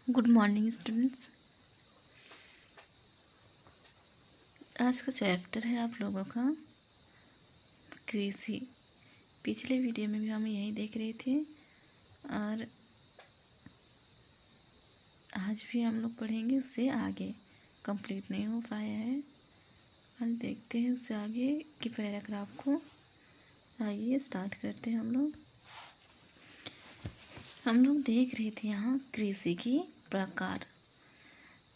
Good morning students. आज का chapter है आप लोगों का कृषि। पिछले वीडियो में भी हम यही देख रहे थे और आज भी हम लोग पढ़ेंगे। उससे आगे कंप्लीट नहीं हो पाया है। आज देखते हैं उससे आगे की पैराग्राफ को। आइए स्टार्ट करते हैं। हम लोग देख रहे थे यहाँ कृषि की प्रकार।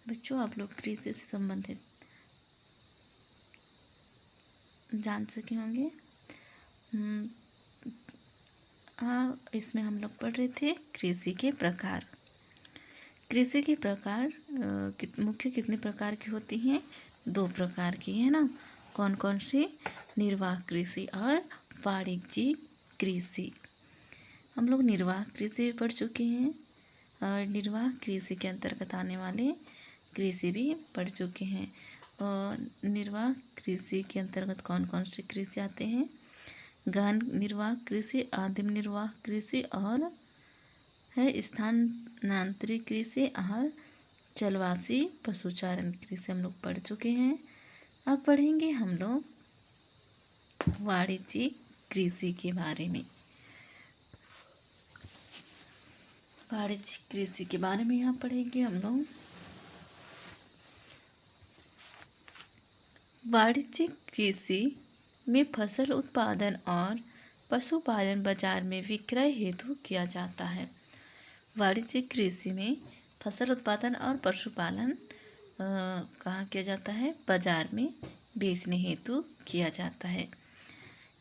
बच्चों, आप लोग कृषि से संबंधित जान चुके होंगे। इसमें हम लोग पढ़ रहे थे कृषि के प्रकार। कृषि के प्रकार मुख्य कितने प्रकार की होती हैं? 2 प्रकार की है ना। कौन कौन सी? निर्वाह कृषि और वाणिज्यिक कृषि। हम लोग निर्वाह कृषि पढ़ चुके हैं और निर्वाह कृषि के अंतर्गत आने वाले कृषि भी पढ़ चुके हैं। और निर्वाह कृषि के अंतर्गत कौन कौन से कृषि आते हैं? गहन निर्वाह कृषि, आदिम निर्वाह कृषि और है स्थानांतरित कृषि और जलवासी पशुचारण कृषि हम लोग पढ़ चुके हैं। अब पढ़ेंगे हम लोग वाणिज्यिक कृषि के बारे में। वाणिज्यिक कृषि के बारे में यहाँ पढ़ेंगे हम लोग। वाणिज्यिक कृषि में फसल उत्पादन और पशुपालन बाजार में विक्रय हेतु किया जाता है। वाणिज्यिक कृषि में फसल उत्पादन और पशुपालन कहाँ किया जाता है? बाजार में बेचने हेतु किया जाता है।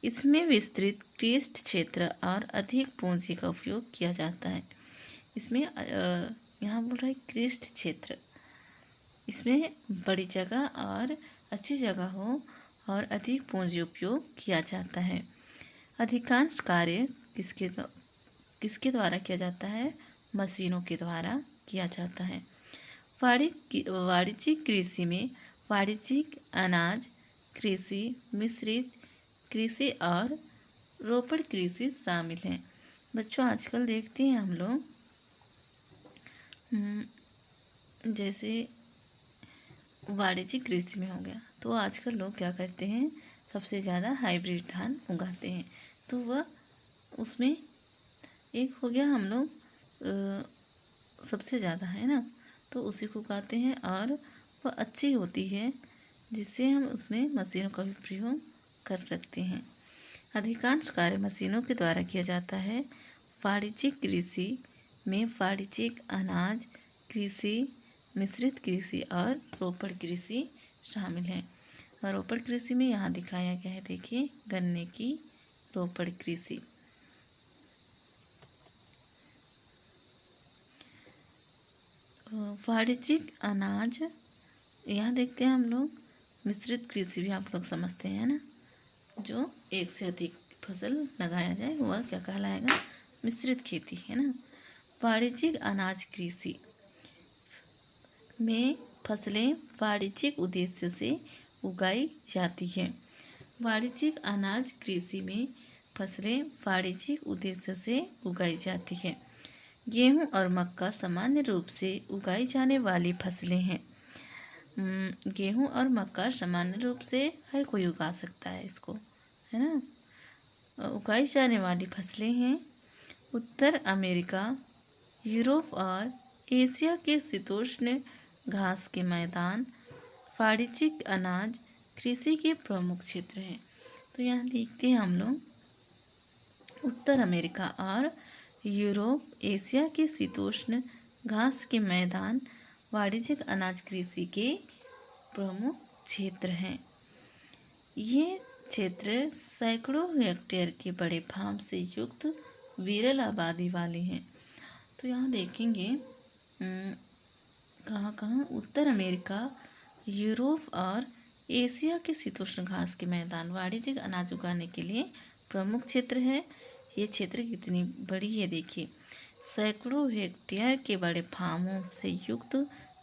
इसमें विस्तृत कृषि क्षेत्र और अधिक पूंजी का उपयोग किया जाता है। इसमें यहाँ बोल रहा है कृषि क्षेत्र। इसमें बड़ी जगह और अच्छी जगह हो और अधिक पूंजी उपयोग किया जाता है। अधिकांश कार्य किसके द्वारा किया जाता है? मशीनों के द्वारा किया जाता है। वाणिज्यिक कृषि में वाणिज्यिक अनाज कृषि, मिश्रित कृषि और रोपड़ कृषि शामिल हैं। बच्चों, आजकल देखते हैं हम लोग जैसे वाणिज्यिक कृषि में हो गया तो आजकल लोग क्या करते हैं? सबसे ज़्यादा हाइब्रिड धान उगाते हैं। तो वह उसमें एक हो गया हम लोग सबसे ज़्यादा है ना, तो उसी को उगाते हैं और वह अच्छी होती है जिससे हम उसमें मशीनों का भी प्रयोग कर सकते हैं। अधिकांश कार्य मशीनों के द्वारा किया जाता है। वाणिज्यिक कृषि में वाणिज्यिक अनाज कृषि, मिश्रित कृषि और रोपड़ कृषि शामिल है। और रोपड़ कृषि में यहाँ दिखाया गया है, देखिए, गन्ने की रोपड़ कृषि। वाणिज्यिक अनाज यहाँ देखते हैं हम लोग। मिश्रित कृषि भी आप लोग समझते हैं ना, जो एक से अधिक फसल लगाया जाए वह क्या कहलाएगा? मिश्रित खेती है ना। वाणिज्यिक अनाज कृषि में फसलें वाणिज्यिक उद्देश्य से उगाई जाती है। वाणिज्यिक अनाज कृषि में फसलें वाणिज्यिक उद्देश्य से उगाई जाती है। गेहूं और मक्का सामान्य रूप से उगाई जाने वाली फसलें हैं। गेहूं और मक्का सामान्य रूप से हर कोई उगा सकता है इसको, है ना। उगाई जाने वाली फसलें हैं। उत्तर अमेरिका, यूरोप और एशिया के शीतोष्ण घास के मैदान वाणिज्यिक अनाज कृषि के प्रमुख क्षेत्र हैं। तो यहाँ देखते हैं हम लोग उत्तर अमेरिका और यूरोप, एशिया के शीतोष्ण घास के मैदान वाणिज्यिक अनाज कृषि के प्रमुख क्षेत्र हैं। ये क्षेत्र सैकड़ों हेक्टेयर के बड़े फार्म से युक्त विरल आबादी वाले हैं। तो यहाँ देखेंगे कहाँ कहाँ? उत्तर अमेरिका, यूरोप और एशिया के शीतोष्ण घास के मैदान वाणिज्यिक अनाज उगाने के लिए प्रमुख क्षेत्र है। ये क्षेत्र कितनी बड़ी है देखिए, सैकड़ों हेक्टेयर के बड़े फार्मों से युक्त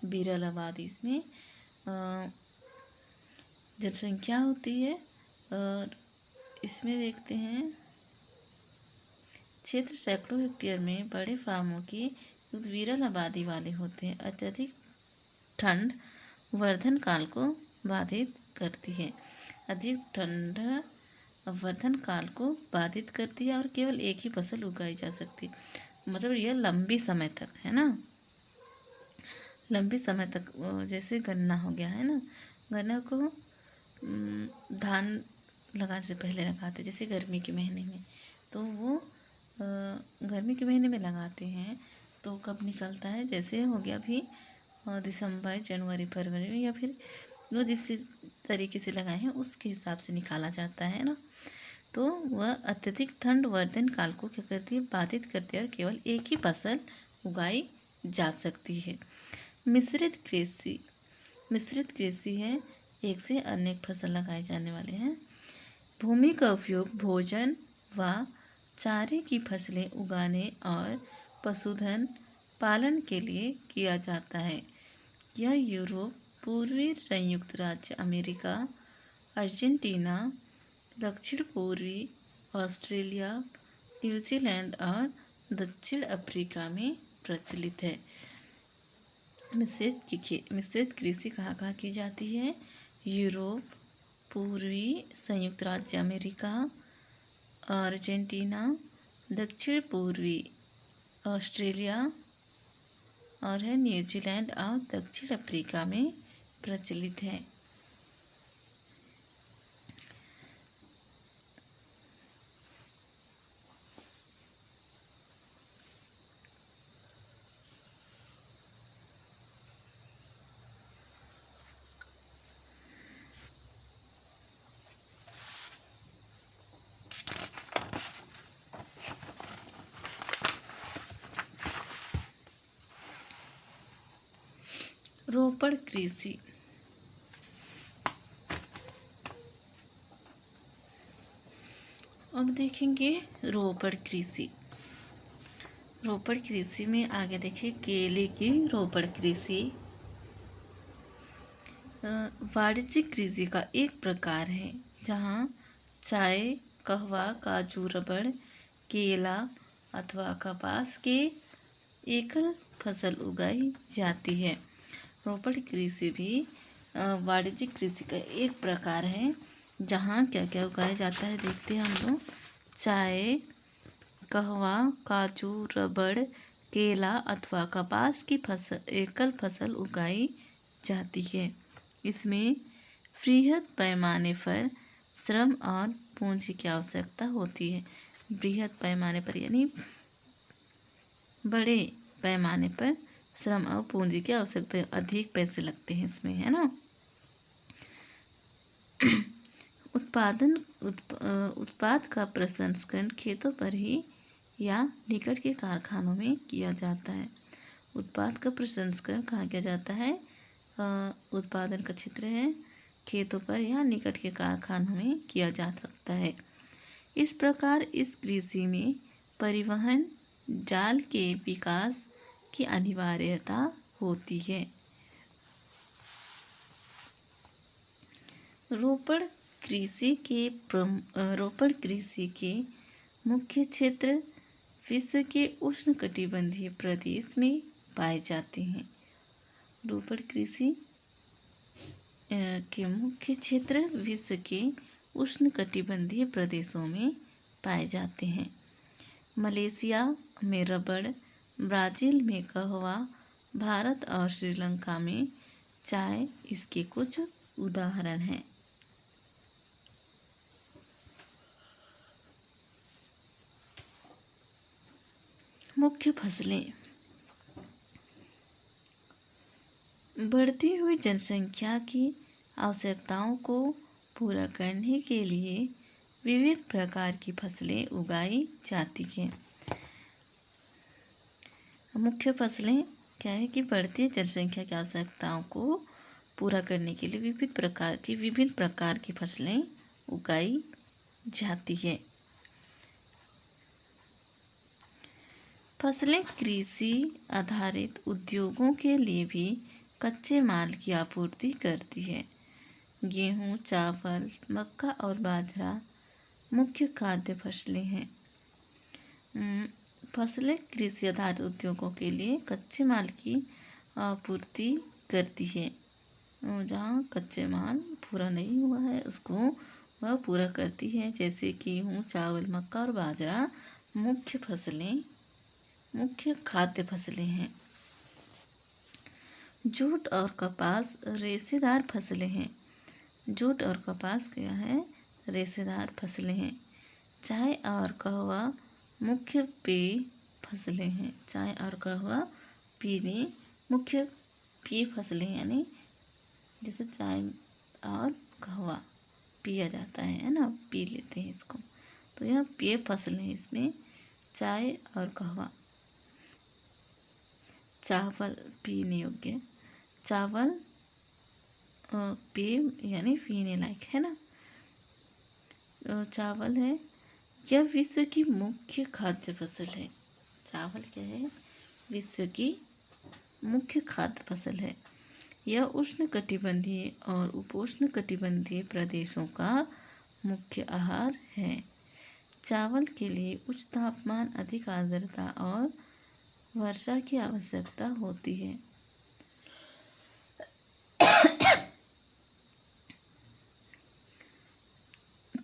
विरल आबादी। इसमें जनसंख्या होती है और इसमें देखते हैं क्षेत्र सैकड़ों हेक्टेयर में बड़े फार्मों की विरल आबादी वाले होते हैं। अत्यधिक ठंड वर्धन काल को बाधित करती है। अधिक ठंड वर्धन काल को बाधित करती है और केवल एक ही फसल उगाई जा सकती, मतलब यह लंबी समय तक है ना, लंबी समय तक। जैसे गन्ना हो गया है ना, गन्ना को धान लगाने से पहले लगाते, जैसे गर्मी के महीने में, तो वो गर्मी के महीने में लगाते हैं तो कब निकलता है, जैसे हो गया अभी दिसंबर जनवरी फरवरी में, या फिर वो जिस तरीके से लगाए हैं उसके हिसाब से निकाला जाता है ना। तो वह अत्यधिक ठंड वर्धन काल को क्या करती है, बाधित करती है और केवल एक ही फसल उगाई जा सकती है। मिश्रित कृषि, मिश्रित कृषि है, एक से अनेक फसल लगाए जाने वाले हैं। भूमि का उपयोग भोजन व चारे की फसलें उगाने और पशुधन पालन के लिए किया जाता है। यह यूरोप, पूर्वी संयुक्त राज्य अमेरिका, अर्जेंटीना, दक्षिण पूर्वी ऑस्ट्रेलिया, न्यूजीलैंड और दक्षिण अफ्रीका में प्रचलित है। मिश्रित कृषि कहाँ की जाती है? यूरोप, पूर्वी संयुक्त राज्य अमेरिका, अर्जेंटीना, दक्षिण पूर्वी ऑस्ट्रेलिया और है न्यूजीलैंड और दक्षिण अफ्रीका में प्रचलित है। रोपड़ कृषि, अब देखेंगे रोपड़ कृषि। रोपड़ कृषि में आगे देखिए केले की रोपड़ कृषि वाणिज्यिक कृषि का एक प्रकार है जहाँ चाय, कहवा, काजू, रबड़, केला अथवा कपास के एकल फसल उगाई जाती है। रोपड़ कृषि भी वाणिज्यिक कृषि का एक प्रकार है जहाँ क्या क्या उगाया जाता है, देखते हैं हम लोग। चाय, कहवा, काजू, रबड़, केला अथवा कपास की फसल, एकल फसल उगाई जाती है। इसमें वृहद पैमाने पर श्रम और पूंजी की आवश्यकता होती है। वृहद पैमाने पर यानी बड़े पैमाने पर श्रम और पूंजी की आवश्यकता है, अधिक पैसे लगते हैं इसमें, है ना। उत्पाद का प्रसंस्करण खेतों पर ही या निकट के कारखानों में किया जाता है। उत्पाद का प्रसंस्करण कहाँ किया जाता है? उत्पादन का क्षेत्र है खेतों पर या निकट के कारखानों में किया जा सकता है। इस प्रकार इस कृषि में परिवहन जाल के विकास की अनिवार्यता होती है। रोपड़ कृषि के मुख्य क्षेत्र विश्व के उष्णकटिबंधीय प्रदेश में पाए जाते हैं। रोपड़ कृषि के मुख्य क्षेत्र विश्व के उष्णकटिबंधीय प्रदेशों में पाए जाते हैं। मलेशिया में रबड़, ब्राज़ील में कहवा, भारत और श्रीलंका में चाय इसके कुछ उदाहरण हैं। मुख्य फसलें। बढ़ती हुई जनसंख्या की आवश्यकताओं को पूरा करने के लिए विविध प्रकार की फसलें उगाई जाती हैं। मुख्य फसलें क्या है कि बढ़ती जनसंख्या की आवश्यकताओं को पूरा करने के लिए विभिन्न प्रकार की फसलें उगाई जाती है। फसलें कृषि आधारित उद्योगों के लिए भी कच्चे माल की आपूर्ति करती है। गेहूँ, चावल, मक्का और बाजरा मुख्य खाद्य फसलें हैं। फसलें कृषि आधारित उद्योगों के लिए कच्चे माल की आपूर्ति करती है। जहाँ कच्चे माल पूरा नहीं हुआ है उसको वह पूरा करती है, जैसे गेहूँ, चावल, मक्का और बाजरा मुख्य खाद्य फसलें हैं। जूट और कपास रेशेदार फसलें हैं। जूट और कपास क्या है? रेशेदार फसलें हैं। चाय और कहवा मुख्य पेय फसलें हैं। चाय और कहवा पीने मुख्य पेय फसलें हैं, यानी जैसे चाय और कहवा पिया जाता है ना, पी लेते हैं इसको, तो यह पेय फसलें हैं। इसमें चाय और कहवा। चावल पीने योग्य, चावल पेय यानी पीने लायक है ना, चावल है। यह विश्व की मुख्य खाद्य फसल है। चावल क्या है? विश्व की मुख्य खाद्य फसल है। यह उष्णकटिबंधीय और उपोष्णकटिबंधीय प्रदेशों का मुख्य आहार है। चावल के लिए उच्च तापमान, अधिक आर्द्रता और वर्षा की आवश्यकता होती है।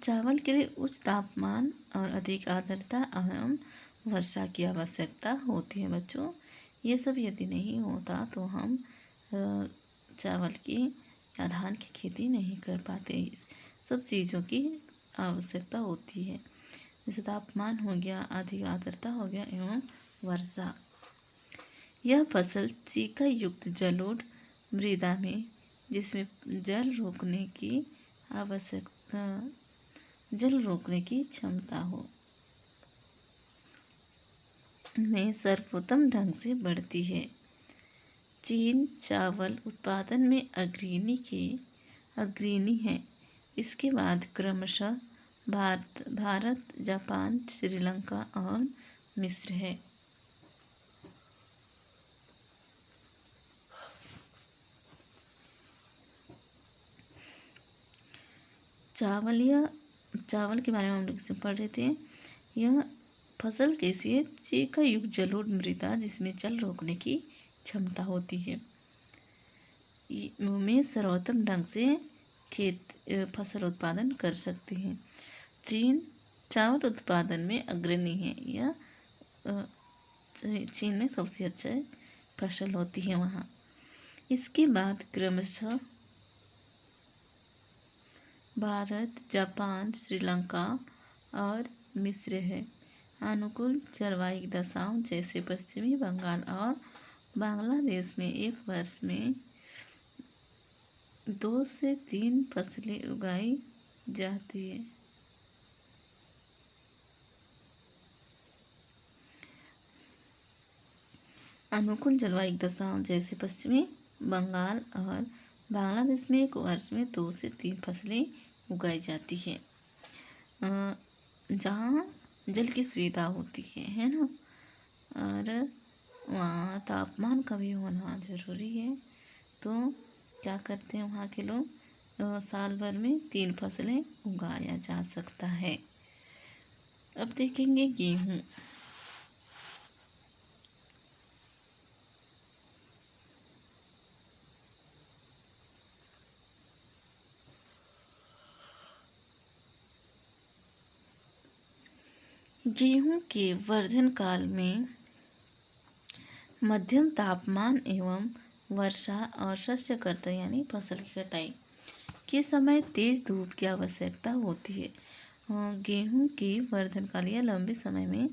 चावल के लिए उच्च तापमान और अधिक आर्द्रता एवं वर्षा की आवश्यकता होती है बच्चों। ये सब यदि नहीं होता तो हम चावल की या धान की खेती नहीं कर पाते। इस सब चीज़ों की आवश्यकता होती है, जैसे तापमान हो गया, अधिक आर्द्रता हो गया एवं वर्षा। यह फसल चीका युक्त जलोढ़ मृदा में, जिसमें जल रोकने की क्षमता हो, में सर्वोत्तम ढंग से बढ़ती है। चीन चावल उत्पादन में अग्रणी है। इसके बाद क्रमशः भारत, जापान, श्रीलंका और मिस्र है। चावल के बारे में हम लोग पढ़ रहे थे। यह फसल कैसी है? चीका युक्त जलोढ़ मृदा, जिसमें जल रोकने की क्षमता होती है, में सर्वोत्तम ढंग से फसल उत्पादन कर सकते हैं। चीन चावल उत्पादन में अग्रणी है। यह चीन में सबसे अच्छा फसल होती है वहाँ। इसके बाद क्रमशः भारत, जापान, श्रीलंका और मिस्र है। अनुकूल जलवायु दशाओं जैसे पश्चिमी बंगाल और बांग्लादेश में एक वर्ष में 2 से 3 फसलें उगाई जाती है। अनुकूल जलवायु दशाओं जैसे पश्चिमी बंगाल और बांग्लादेश में एक वर्ष में 2 से 3 फसलें उगाई जाती है, जहाँ जल की सुविधा होती है ना, और वहाँ तापमान का भी होना जरूरी है। तो क्या करते हैं वहाँ के लोग? साल भर में 3 फसलें उगाया जा सकता है। अब देखेंगे गेहूँ। गेहूँ के वर्धन काल में मध्यम तापमान एवं वर्षा और शस्य कर्तन यानी फसल की कटाई के समय तेज धूप की आवश्यकता होती है। गेहूँ के वर्धन काल या लंबे समय में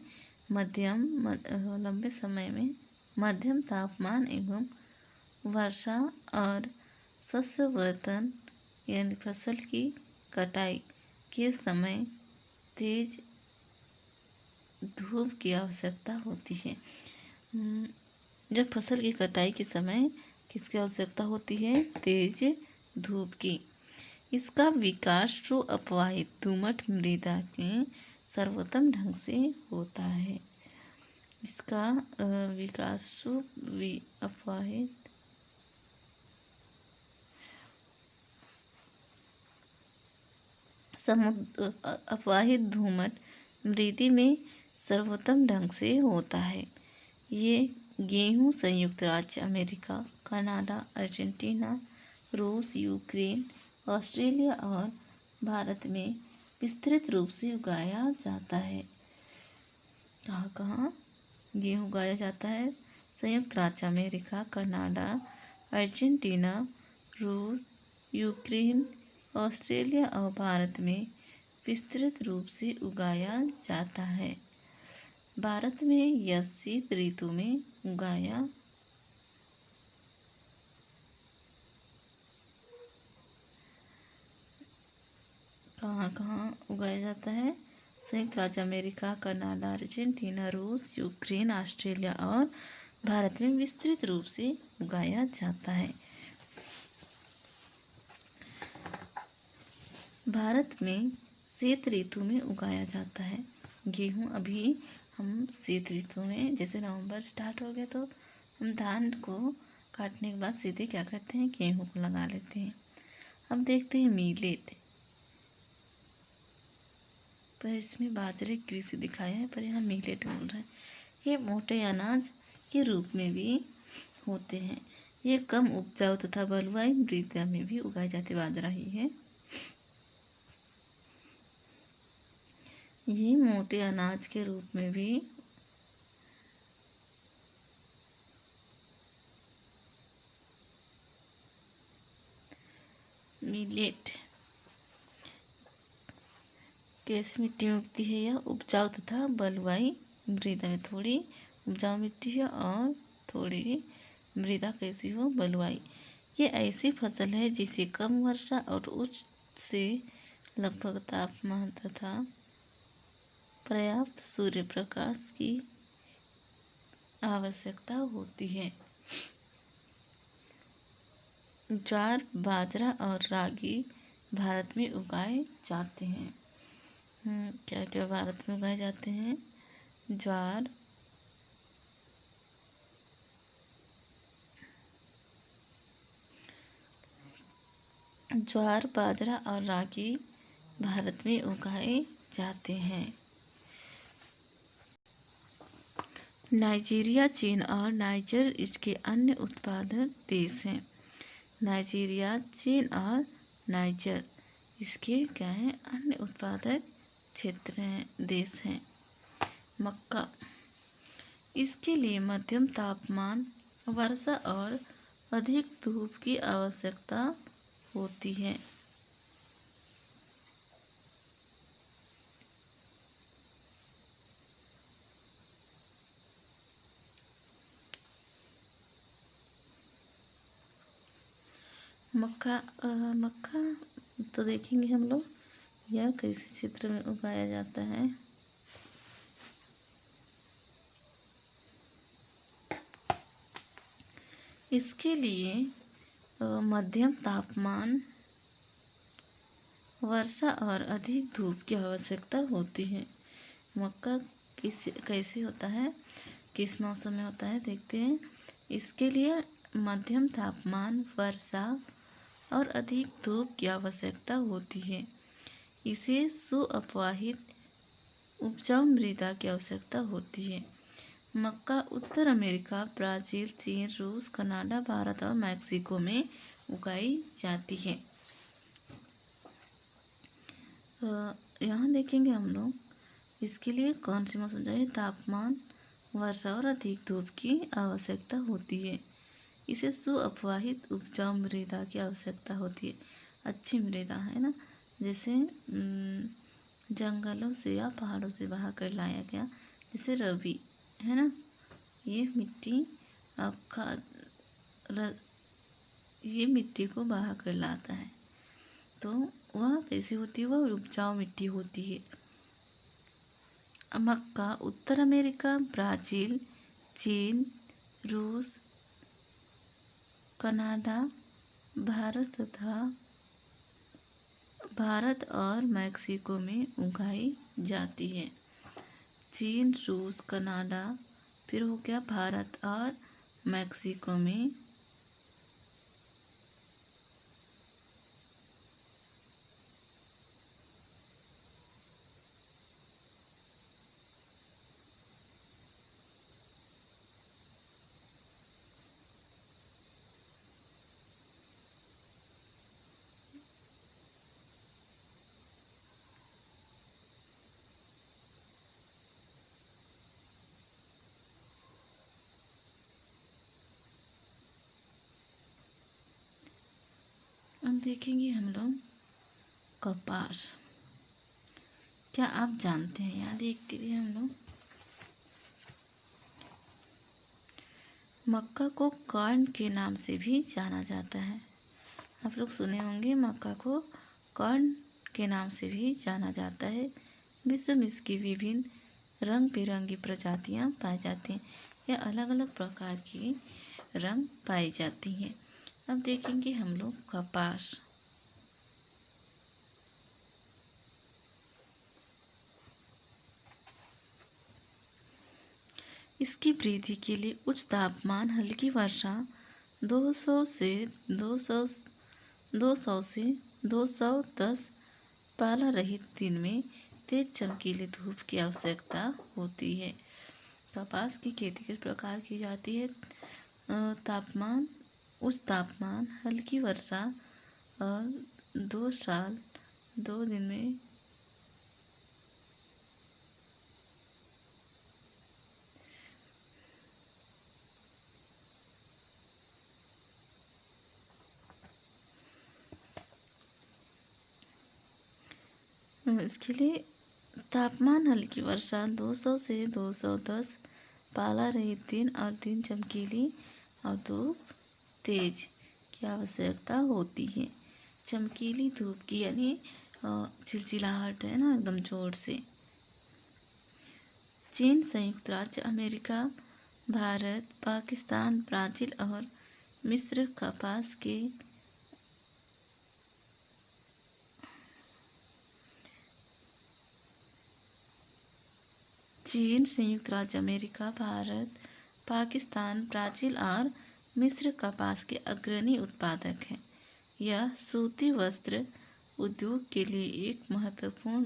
मध्यम तापमान एवं वर्षा और शस्य वर्धन यानी फसल की कटाई के समय तेज धूप की आवश्यकता होती है। जब फसल की कटाई के समय किसकी आवश्यकता होती है? तेज धूप की। इसका विकास अपवाहित दोमट मृदा के सर्वोत्तम ढंग से होता है। इसका विकास अपवाहित दोमट मृदा में सर्वोत्तम ढंग से होता है। ये गेहूँ संयुक्त राज्य अमेरिका, कनाडा, अर्जेंटीना, रूस, यूक्रेन, ऑस्ट्रेलिया और भारत में विस्तृत रूप से उगाया जाता है। कहाँ कहाँ गेहूँ उगाया जाता है? संयुक्त राज्य अमेरिका, कनाडा, अर्जेंटीना, रूस, यूक्रेन, ऑस्ट्रेलिया और भारत में विस्तृत रूप से उगाया जाता है। भारत में यह शीत ऋतु में उगाया कहाँ उगाया जाता है? संयुक्त राज्य अमेरिका, कनाडा, अर्जेंटीना, रूस, यूक्रेन, ऑस्ट्रेलिया और भारत में विस्तृत रूप से उगाया जाता है। भारत में शीत ऋतु में उगाया जाता है गेहूँ। अभी हम शीत ऋतु में, जैसे नवंबर स्टार्ट हो गया तो हम धान को काटने के बाद सीधे क्या करते हैं, गेहूँ को लगा लेते हैं। अब देखते हैं मीलेट। पर इसमें बाजरे कृषि दिखाया है, पर यहाँ मीलेट बोल रहे हैं। ये मोटे अनाज के रूप में भी होते हैं। ये कम उपजाऊ तथा बलुआई मृदा में भी उगाए जाते बाजरा ही है। ये मोटे अनाज के रूप में भी मिलेट कैसी मिट्टी में उगती है? यह उपजाऊ तथा बलुआई मृदा में, थोड़ी उपजाऊ मिट्टी है और थोड़ी मृदा कैसी हो, बलुआई। ये ऐसी फसल है जिसे कम वर्षा और उच्च से लगभग तापमान तथा पर्याप्त सूर्य प्रकाश की आवश्यकता होती है। ज्वार, बाजरा और रागी भारत में उगाए जाते हैं। क्या क्या भारत में उगाए जाते हैं? ज्वार, बाजरा और रागी भारत में उगाए जाते हैं। नाइजीरिया, चीन और नाइजर इसके अन्य उत्पादक देश हैं। नाइजीरिया, चीन और नाइजर इसके क्या हैं, अन्य उत्पादक क्षेत्र हैं, देश हैं। मक्का, इसके लिए मध्यम तापमान, वर्षा और अधिक धूप की आवश्यकता होती है। मक्का तो देखेंगे हम लोग, यह कैसे क्षेत्र में उगाया जाता है। इसके लिए मध्यम तापमान, वर्षा और अधिक धूप की आवश्यकता होती है। मक्का कैसे होता है, किस मौसम में होता है, देखते हैं। इसके लिए मध्यम तापमान, वर्षा और अधिक धूप की आवश्यकता होती है। इसे सुअपवाहित उपजाऊ मृदा की आवश्यकता होती है। मक्का उत्तर अमेरिका, ब्राज़ील, चीन, रूस, कनाडा, भारत और मैक्सिको में उगाई जाती है। यहाँ देखेंगे हम लोग, इसके लिए कौन सी मौसम चाहिए, तापमान, वर्षा और अधिक धूप की आवश्यकता होती है। इसे सुअपवाहित उपजाऊ मृदा की आवश्यकता होती है। अच्छी मृदा है ना, जैसे जंगलों से या पहाड़ों से बहा कर लाया गया, जैसे रवि है ना, ये मिट्टी ये मिट्टी को बहा कर लाता है, तो वह कैसी होती है, वह उपजाऊ मिट्टी होती है। मक्का उत्तर अमेरिका, ब्राज़ील, चीन, रूस, कनाडा, भारत और मैक्सिको में उगाई जाती है। चीन, रूस, कनाडा, फिर हो गया भारत और मैक्सिको में अब देखेंगे हम लोग कपास। क्या आप जानते हैं, यहाँ देखते हुए हम लोग मक्का को कॉर्न के नाम से भी जाना जाता है। आप लोग सुने होंगे मक्का को कॉर्न के नाम से भी जाना जाता है। विश्व में इसकी विभिन्न रंग बिरंगी प्रजातियां पाई जाती हैं। यह अलग अलग प्रकार की रंग पाई जाती हैं। अब देखेंगे हम लोग कपास। इसकी वृद्धि के लिए उच्च तापमान, हल्की वर्षा, 200 से 210 पाला रहित दिन में तेज चमकीली धूप की आवश्यकता होती है। कपास की खेती किस प्रकार की जाती है? उच्च तापमान, हल्की वर्षा और 2 दिन में इसके लिए तापमान, हल्की वर्षा, 200 से 210 पाला रहित दिन और दिन चमकीली और धूप तेज की आवश्यकता होती है। चमकीली धूप की यानी चिलचिलाहट है ना, एकदम जोर से। चीन, संयुक्त राज्य अमेरिका, भारत, पाकिस्तान, ब्राज़ील और मिस्र कपास के चीन, संयुक्त राज्य अमेरिका, भारत, पाकिस्तान, ब्राज़ील और मिस्र कपास के अग्रणी उत्पादक हैं। यह सूती वस्त्र उद्योग के लिए एक महत्वपूर्ण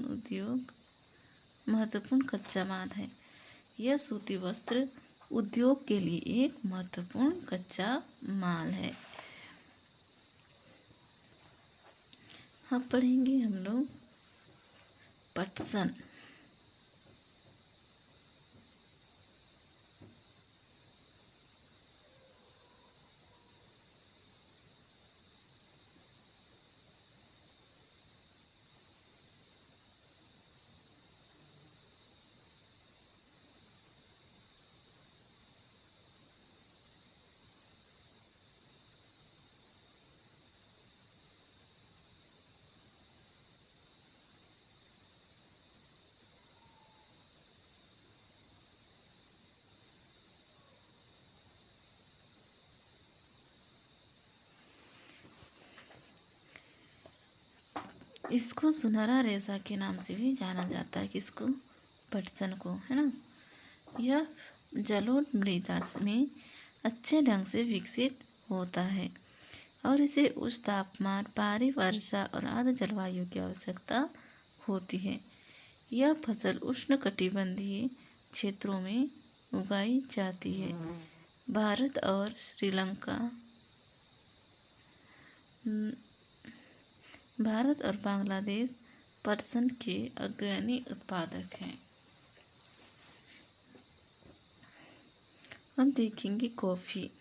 कच्चा माल है। यह सूती वस्त्र उद्योग के लिए एक महत्वपूर्ण कच्चा माल है। अब पढ़ेंगे हम लोग पटसन। इसको सुनहरा रेशा के नाम से भी जाना जाता है। किसको? पटसन को, है ना। यह जलोढ़ मृदा में अच्छे ढंग से विकसित होता है और इसे उच्च तापमान, भारी वर्षा और आर्द्र जलवायु की आवश्यकता होती है। यह फसल उष्णकटिबंधीय क्षेत्रों में उगाई जाती है। भारत और बांग्लादेश पटसन के अग्रणी उत्पादक हैं। हम देखेंगे कॉफ़ी।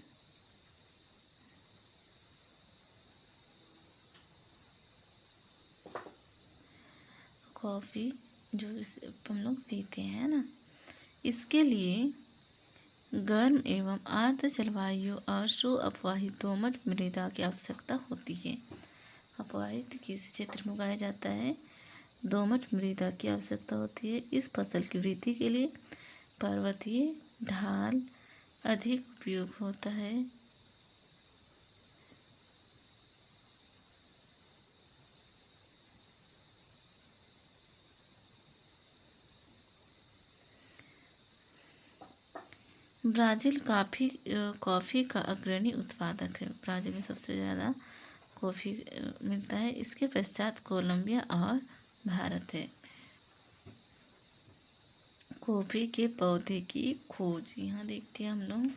कॉफ़ी जो इसे हम लोग पीते हैं ना, इसके लिए गर्म एवं आर्द्र जलवायु और सुअपवाहित दोमट मृदा की आवश्यकता होती है। अपवाहित किस क्षेत्र में उगाया जाता है? दोमट मृदा की आवश्यकता होती है। इस फसल की वृद्धि के लिए पर्वतीय ढाल अधिक उपयोग होता है। ब्राज़ील कॉफ़ी का अग्रणी उत्पादक है। ब्राज़ील में सबसे ज़्यादा कॉफ़ी मिलता है। इसके पश्चात कोलंबिया और भारत है। कॉफ़ी के पौधे की खोज, यहाँ देखते हैं हम लोग।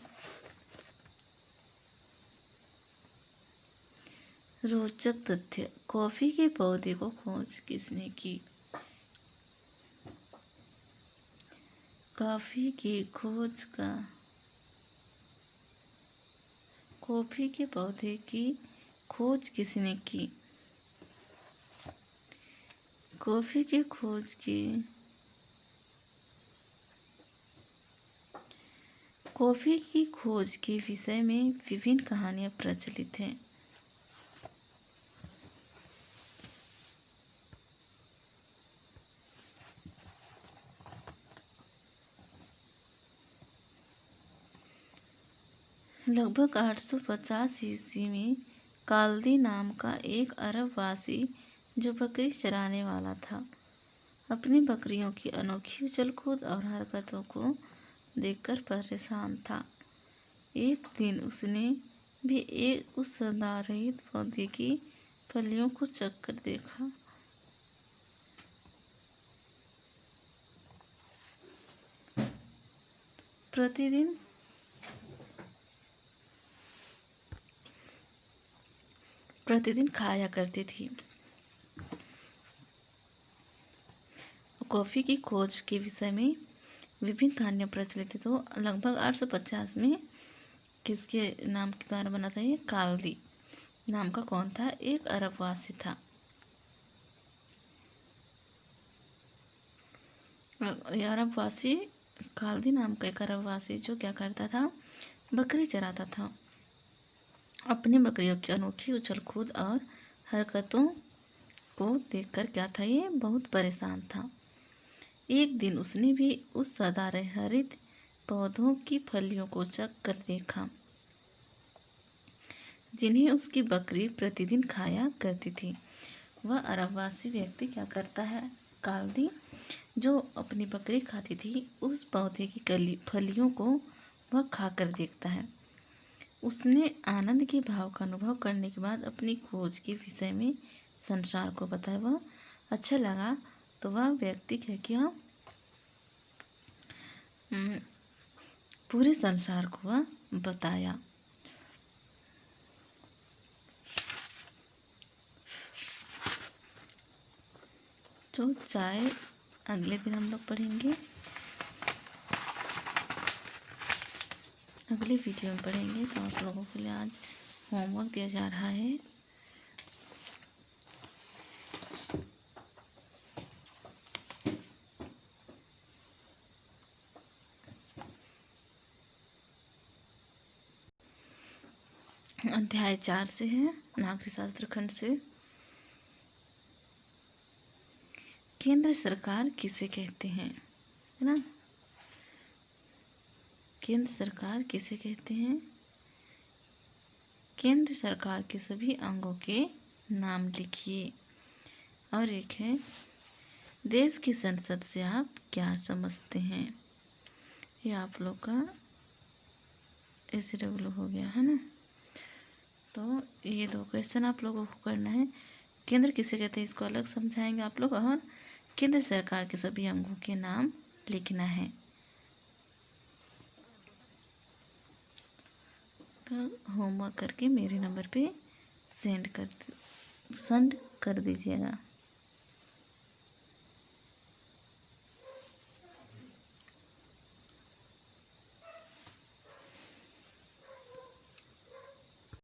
रोचक तथ्य। कॉफ़ी के पौधे को खोज किसने की? कॉफ़ी के पौधे की खोज किसने की? कॉफ़ी की खोज के विषय में विभिन्न कहानियाँ प्रचलित हैं। लगभग 850 ईस्वी में काल्दी नाम का एक अरबवासी जो बकरी चराने वाला था, अपनी बकरियों की अनोखी उछल-कूद और हरकतों को देखकर परेशान था। एक दिन उसने भी उस सदारहित पौधे की फलियों को चखकर देखा। प्रतिदिन खाया करती थी। कॉफ़ी की खोज के विषय में विभिन्न कहानियाँ प्रचलित थी। तो लगभग 850 में किसके नाम के द्वारा बना था ये? काल्दी नाम का कौन था? एक अरबवासी था। अरबवासी काल्दी नाम का एक अरबवासी जो क्या करता था? बकरी चराता था। अपनी बकरियों की अनोखी उछल कूद और हरकतों को देखकर क्या था? ये बहुत परेशान था। एक दिन उसने भी उस सदाहरित पौधों की फलियों को चख कर देखा, जिन्हें उसकी बकरी प्रतिदिन खाया करती थी। वह अरबवासी व्यक्ति क्या करता है? काल्दी जो अपनी बकरी खाती थी, उस पौधे की फलियों को वह खाकर देखता है। उसने आनंद के भाव का अनुभव करने के बाद अपनी खोज के विषय में संसार को बताया। वह अच्छा लगा तो वह व्यक्ति क्या किया? पूरे संसार को वह बताया। तो चाय अगले दिन हम लोग पढ़ेंगे, अगले वीडियो में पढ़ेंगे। तो आप लोगों के लिए आज होमवर्क दिया जा रहा है। अध्याय 4 से है, नागरिक शास्त्र खंड से। केंद्र सरकार किसे कहते हैं? है ना? केंद्र सरकार किसे कहते हैं? केंद्र सरकार के सभी अंगों के नाम लिखिए। और एक है, देश की संसद से आप क्या समझते हैं? ये आप लोग का SW हो गया, है ना? तो ये 2 क्वेश्चन आप लोगों को करना है। केंद्र किसे कहते हैं इसको अलग समझाएंगे आप लोग, और केंद्र सरकार के सभी अंगों के नाम लिखना है। तो होमवर्क करके मेरे नंबर पे सेंड कर दीजिएगा।